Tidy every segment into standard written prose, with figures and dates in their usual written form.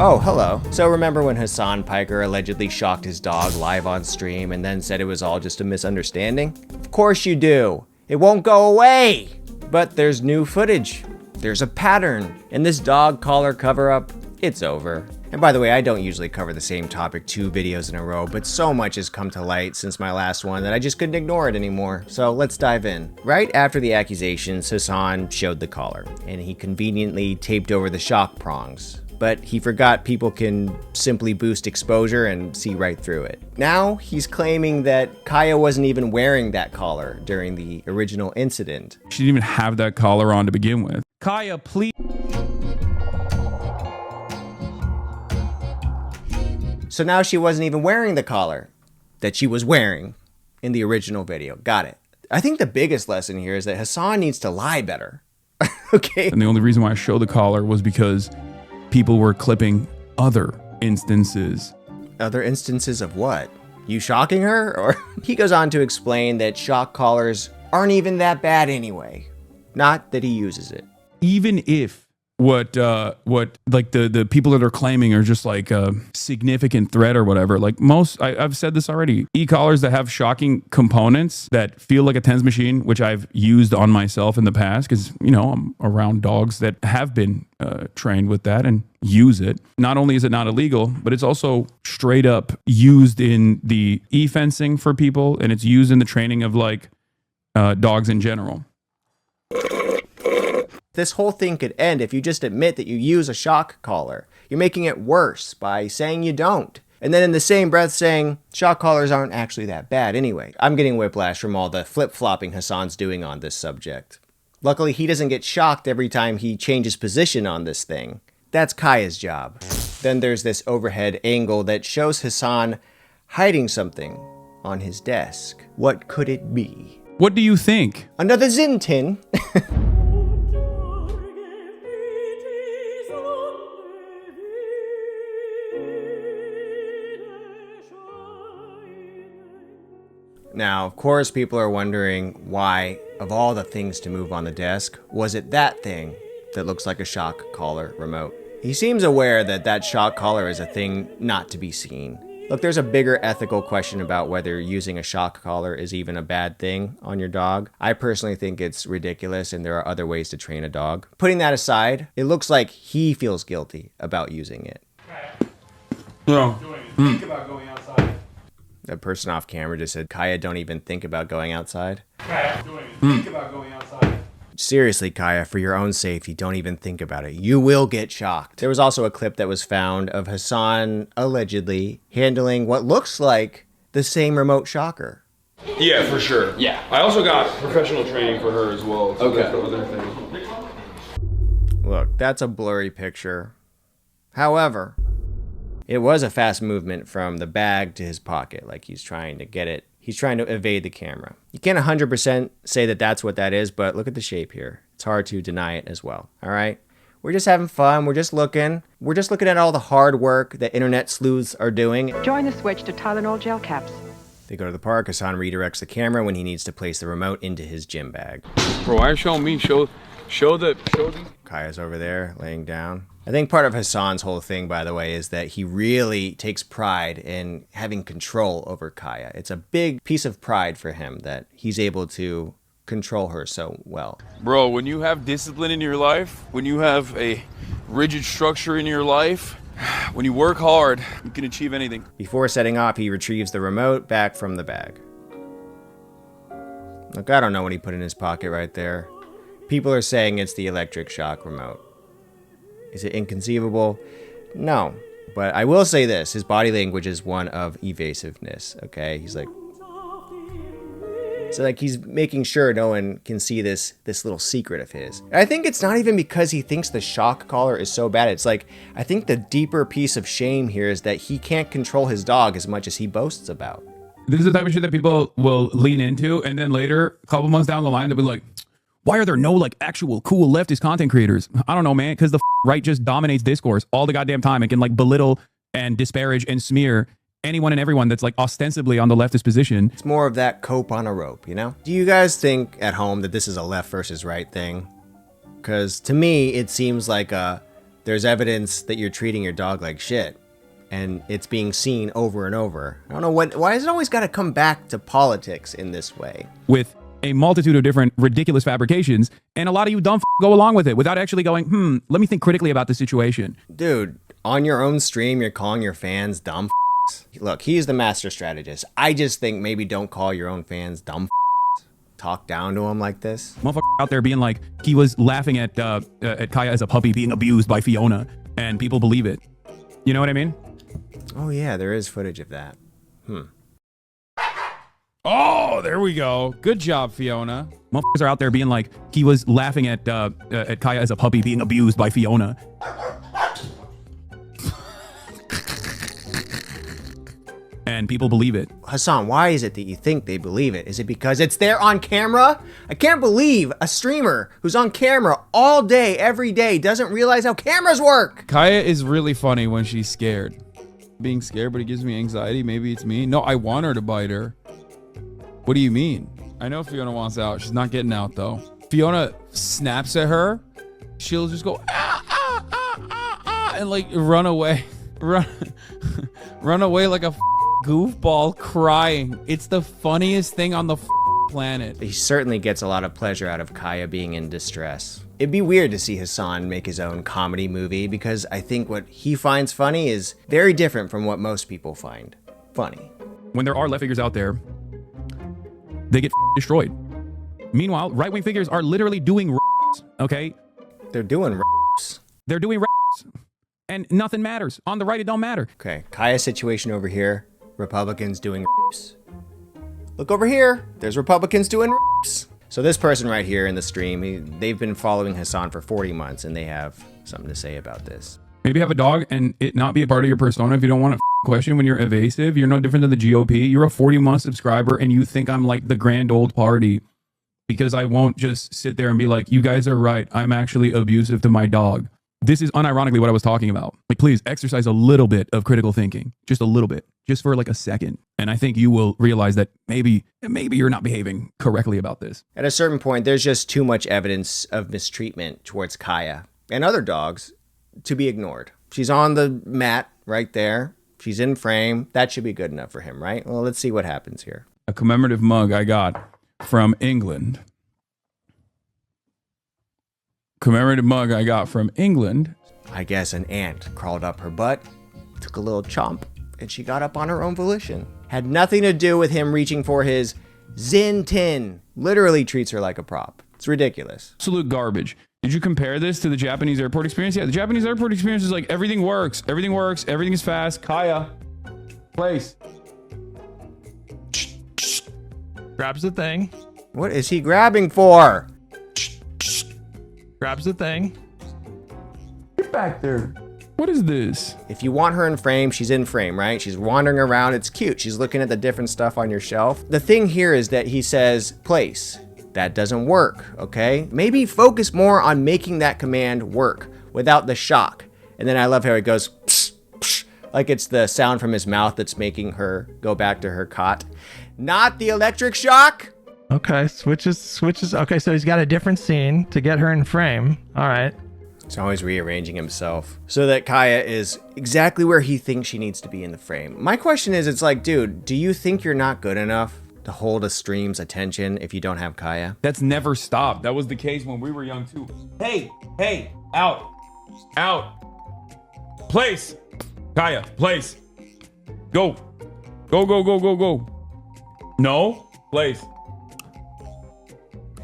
Oh, hello. So remember when Hasan Piker allegedly shocked his dog live on stream and then said it was all just a misunderstanding? Of course you do. It won't go away. But there's new footage. There's a pattern. And this dog collar cover-up, it's over. And by the way, I don't usually cover the same topic 2 videos in a row, but so much has come to light since my last one that I just couldn't ignore it anymore. So let's dive in. Right after the accusations, Hasan showed the collar, and he conveniently taped over the shock prongs. But he forgot people can simply boost exposure and see right through it. Now he's claiming that Kaya wasn't even wearing that collar during the original incident. She didn't even have that collar on to begin with. Kaya, please. So now she wasn't even wearing the collar that she was wearing in the original video. Got it. I think the biggest lesson here is that Hasan needs to lie better. Okay. And the only reason why I showed the collar was because people were clipping other instances. Other instances of what? You shocking her? Or he goes on to explain that shock collars aren't even that bad anyway. Not that he uses it. Even if what like the people that are claiming are just like a significant threat or whatever, like I've said this already, e-collars that have shocking components that feel like a TENS machine, which I've used on myself in the past because, you know, I'm around dogs that have been trained with that and use it. Not only is it not illegal, but it's also straight up used in the e-fencing for people, and it's used in the training of like dogs in general. This whole thing could end if you just admit that you use a shock collar. You're making it worse by saying you don't. And then in the same breath saying, shock collars aren't actually that bad anyway. I'm getting whiplash from all the flip-flopping Hasan's doing on this subject. Luckily, he doesn't get shocked every time he changes position on this thing. That's Kaya's job. Then there's this overhead angle that shows Hasan hiding something on his desk. What could it be? What do you think? Another Zin tin. Now, of course, people are wondering why, of all the things to move on the desk, was it that thing that looks like a shock collar remote? He seems aware that that shock collar is a thing not to be seen. Look, there's a bigger ethical question about whether using a shock collar is even a bad thing on your dog. I personally think it's ridiculous and there are other ways to train a dog. Putting that aside, it looks like he feels guilty about using it. No. Think about going outside. The person off camera just said, Kaya, don't even think about going outside. Kaya, think about going outside. Seriously, Kaya, for your own safety, don't even think about it. You will get shocked. There was also a clip that was found of Hasan allegedly handling what looks like the same remote shocker. Yeah, for sure. Yeah. I also got professional training for her as well. So Okay. That's the other thing. Look, that's a blurry picture. However, it was a fast movement from the bag to his pocket, like he's trying to get it. He's trying to evade the camera. You can't 100% say that that's what that is, but look at the shape here. It's hard to deny it as well, all right? We're just having fun. We're just looking. We're just looking at all the hard work that internet sleuths are doing. Join the switch to Tylenol gel caps. They go to the park. Hasan redirects the camera when he needs to place the remote into his gym bag. Bro, why are you showing me? Show the. Kaya's over there laying down. I think part of Hasan's whole thing, by the way, is that he really takes pride in having control over Kaya. It's a big piece of pride for him that he's able to control her so well. Bro, when you have discipline in your life, when you have a rigid structure in your life, when you work hard, you can achieve anything. Before setting off, he retrieves the remote back from the bag. Look, I don't know what he put in his pocket right there. People are saying it's the electric shock remote. Is it inconceivable? No. But I will say this, his body language is one of evasiveness, okay? He's like... So like he's making sure no one can see this little secret of his. I think it's not even because he thinks the shock collar is so bad. It's like, I think the deeper piece of shame here is that he can't control his dog as much as he boasts about. This is the type of shit that people will lean into, and then later, a couple months down the line, they'll be like, why are there no like actual cool leftist content creators? I don't know, man, because the right just dominates discourse all the goddamn time and can like belittle and disparage and smear anyone and everyone that's like ostensibly on the leftist position. It's more of that cope on a rope, you know? Do you guys think at home that this is a left versus right thing? Because to me, it seems like there's evidence that you're treating your dog like shit. And it's being seen over and over. I don't know why has it always got to come back to politics in this way? With a multitude of different ridiculous fabrications, and a lot of you dumb go along with it without actually going, let me think critically about the situation. Dude, on your own stream, you're calling your fans dumb. Look, he's the master strategist. I just think maybe don't call your own fans dumb. Talk down to him like this. Motherfucker out there being like, he was laughing at Kaya as a puppy being abused by Fiona, and people believe it. You know what I mean? Oh yeah, there is footage of that. Oh, there we go. Good job, Fiona. Motherfuckers are out there being like, he was laughing at Kaya as a puppy being abused by Fiona. And people believe it. Hasan, why is it that you think they believe it? Is it because it's there on camera? I can't believe a streamer who's on camera all day, every day, doesn't realize how cameras work. Kaya is really funny when she's scared. Being scared, but it gives me anxiety. Maybe it's me. No, I want her to bite her. What do you mean? I know Fiona wants out. She's not getting out, though. Fiona snaps at her. She'll just go, ah, ah, ah, ah, ah, and like run away. Run away like a goofball crying. It's the funniest thing on the planet. He certainly gets a lot of pleasure out of Kaya being in distress. It'd be weird to see Hasan make his own comedy movie because I think what he finds funny is very different from what most people find funny. When there are left figures out there, they get destroyed. Meanwhile, right-wing figures are literally doing okay? They're doing They're doing and nothing matters. On the right, it don't matter. Okay, Kaya's situation over here, Republicans doing Look over here, there's Republicans doing So this person right here in the stream, they've been following Hasan for 40 months and they have something to say about this. Maybe have a dog and it not be a part of your persona if you don't want to question when you're evasive. You're no different than the GOP. You're a 40-month subscriber and you think I'm like the grand old party because I won't just sit there and be like, you guys are right. I'm actually abusive to my dog. This is unironically what I was talking about. Like, please exercise a little bit of critical thinking, just a little bit, just for like a second. And I think you will realize that maybe you're not behaving correctly about this. At a certain point, there's just too much evidence of mistreatment towards Kaya and other dogs to be ignored. She's on the mat right there. She's in frame. That should be good enough for him, right? Well, let's see what happens here. A commemorative mug I got from England. Commemorative mug I got from England. I guess an ant crawled up her butt, took a little chomp, and she got up on her own volition. Had nothing to do with him reaching for his Zin tin. Literally treats her like a prop. It's ridiculous. Absolute garbage. Did you compare this to the Japanese airport experience? Yeah, the Japanese airport experience is like everything works, everything is fast. Kaya, place. Grabs the thing. What is he grabbing for? Grabs the thing. Get back there. What is this? If you want her in frame, she's in frame, right? She's wandering around. It's cute. She's looking at the different stuff on your shelf. The thing here is that he says, place. That doesn't work, okay? Maybe focus more on making that command work without the shock. And then I love how it goes, psh, psh, like it's the sound from his mouth that's making her go back to her cot. Not the electric shock. Okay, switches. Okay, so he's got a different scene to get her in frame. All right. He's always rearranging himself so that Kaya is exactly where he thinks she needs to be in the frame. My question is, it's like, dude, do you think you're not good enough to hold a stream's attention if you don't have Kaya? That's never stopped. That was the case when we were young too. Hey, out. Place. Kaya, place. Go. No, place.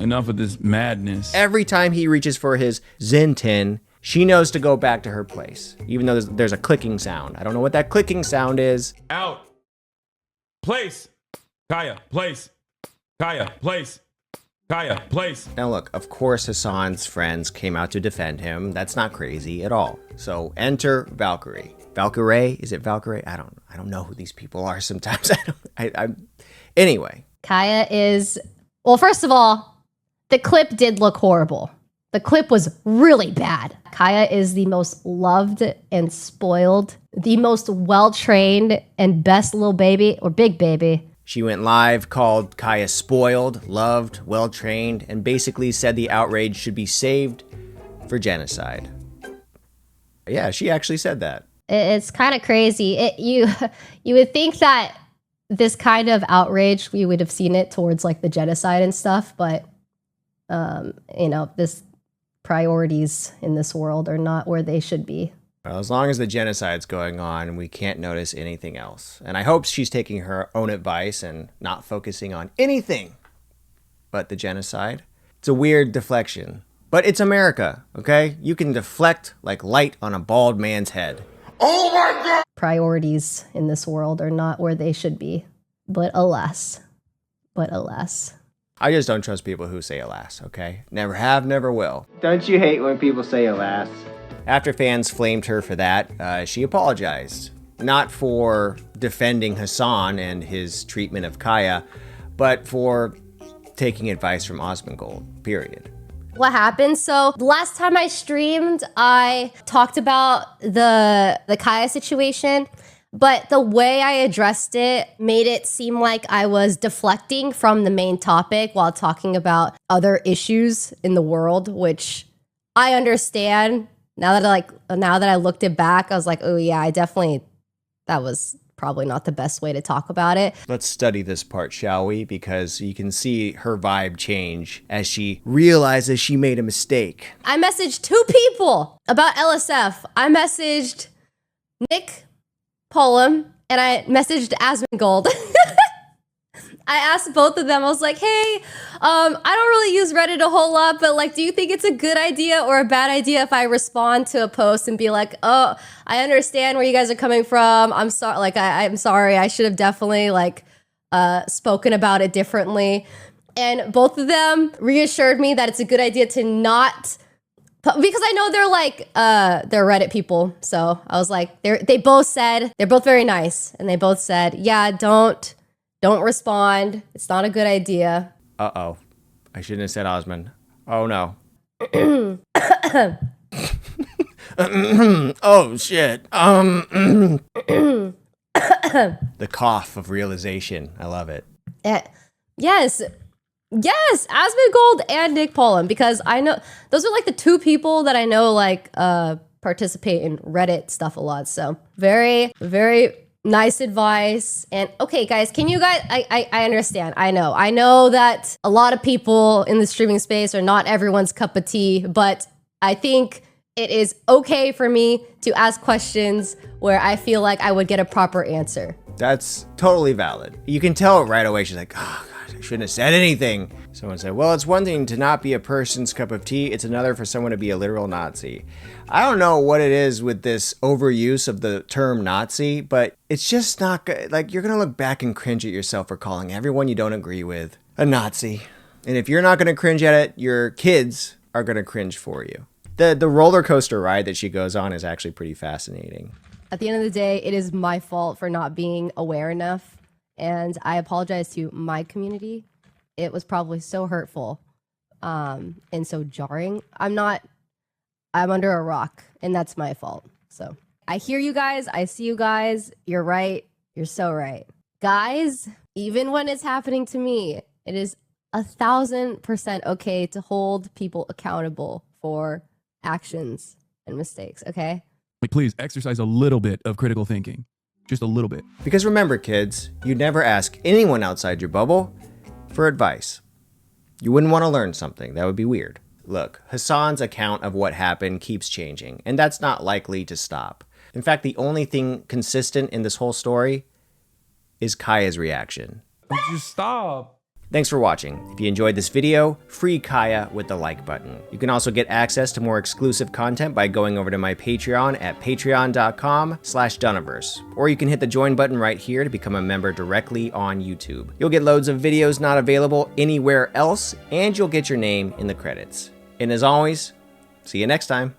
Enough of this madness. Every time he reaches for his Zen tin, she knows to go back to her place, even though there's a clicking sound. I don't know what that clicking sound is. Out. Place. Kaya, place. Kaya, place. Kaya, place. Now look, of course Hasan's friends came out to defend him. That's not crazy at all. So enter Valkyrie. Valkyrie? Is it Valkyrie? I don't know who these people are sometimes. Anyway. Kaya is, well, first of all, the clip did look horrible. The clip was really bad. Kaya is the most loved and spoiled, the most well-trained and best little baby, or big baby. She went live, called Kaya spoiled, loved, well-trained, and basically said the outrage should be saved for genocide. Yeah, she actually said that. It's kind of crazy. You would think that this kind of outrage, we would have seen it towards like the genocide and stuff, but this priorities in this world are not where they should be. Well, as long as the genocide's going on, we can't notice anything else. And I hope she's taking her own advice and not focusing on anything but the genocide. It's a weird deflection, but it's America, okay? You can deflect like light on a bald man's head. Oh my God! Priorities in this world are not where they should be. But alas. I just don't trust people who say alas, okay? Never have, never will. Don't you hate when people say alas? After fans flamed her for that, she apologized. Not for defending Hasan and his treatment of Kaya, but for taking advice from Osmongold, period. What happened? So the last time I streamed, I talked about the Kaya situation, but the way I addressed it made it seem like I was deflecting from the main topic while talking about other issues in the world, which I understand. Now that I looked it back, I was like, oh yeah, that was probably not the best way to talk about it. Let's study this part, shall we? Because you can see her vibe change as she realizes she made a mistake. I messaged 2 people about LSF. I messaged Nick Polam and I messaged Asmongold. I asked both of them, I was like, hey, I don't really use Reddit a whole lot, but like, do you think it's a good idea or a bad idea if I respond to a post and be like, oh, I understand where you guys are coming from. I'm sorry. Like, I'm sorry. I should have definitely spoken about it differently. And both of them reassured me that it's a good idea to not, because I know they're Reddit people. So I was like, they're both very nice. And they both said, yeah, don't respond. It's not a good idea. Uh-oh. I shouldn't have said Osmond. Oh, no. Oh, shit. The cough of realization. I love it. Yes, Asmongold and Nick Polam, because I know those are like the 2 people that I know participate in Reddit stuff a lot. So very, very nice advice. And okay, guys, I understand. I know that a lot of people in the streaming space are not everyone's cup of tea, but I think it is okay for me to ask questions where I feel like I would get a proper answer. That's totally valid. You can tell it right away. She's like, oh, God, I shouldn't have said anything. Someone said, well, it's one thing to not be a person's cup of tea. It's another for someone to be a literal Nazi. I don't know what it is with this overuse of the term Nazi, but it's just not good. Like, you're going to look back and cringe at yourself for calling everyone you don't agree with a Nazi. And if you're not going to cringe at it, your kids are going to cringe for you. The roller coaster ride that she goes on is actually pretty fascinating. At the end of the day, it is my fault for not being aware enough. And I apologize to my community. It was probably so hurtful and so jarring. I'm under a rock, and that's my fault. So I hear you guys. I see you guys. You're right. You're so right. Guys, even when it's happening to me, it is 1,000% okay to hold people accountable for actions and mistakes, okay? Like, please exercise a little bit of critical thinking. Just a little bit. Because remember, kids, you never ask anyone outside your bubble for advice. You wouldn't want to learn something. That would be weird. Look, Hasan's account of what happened keeps changing, and that's not likely to stop. In fact, the only thing consistent in this whole story is Kaya's reaction. Just stop. Thanks for watching. If you enjoyed this video, free Kaya with the like button. You can also get access to more exclusive content by going over to my Patreon at patreon.com/Dunniverse. Or you can hit the join button right here to become a member directly on YouTube. You'll get loads of videos not available anywhere else, and you'll get your name in the credits. And as always, see you next time.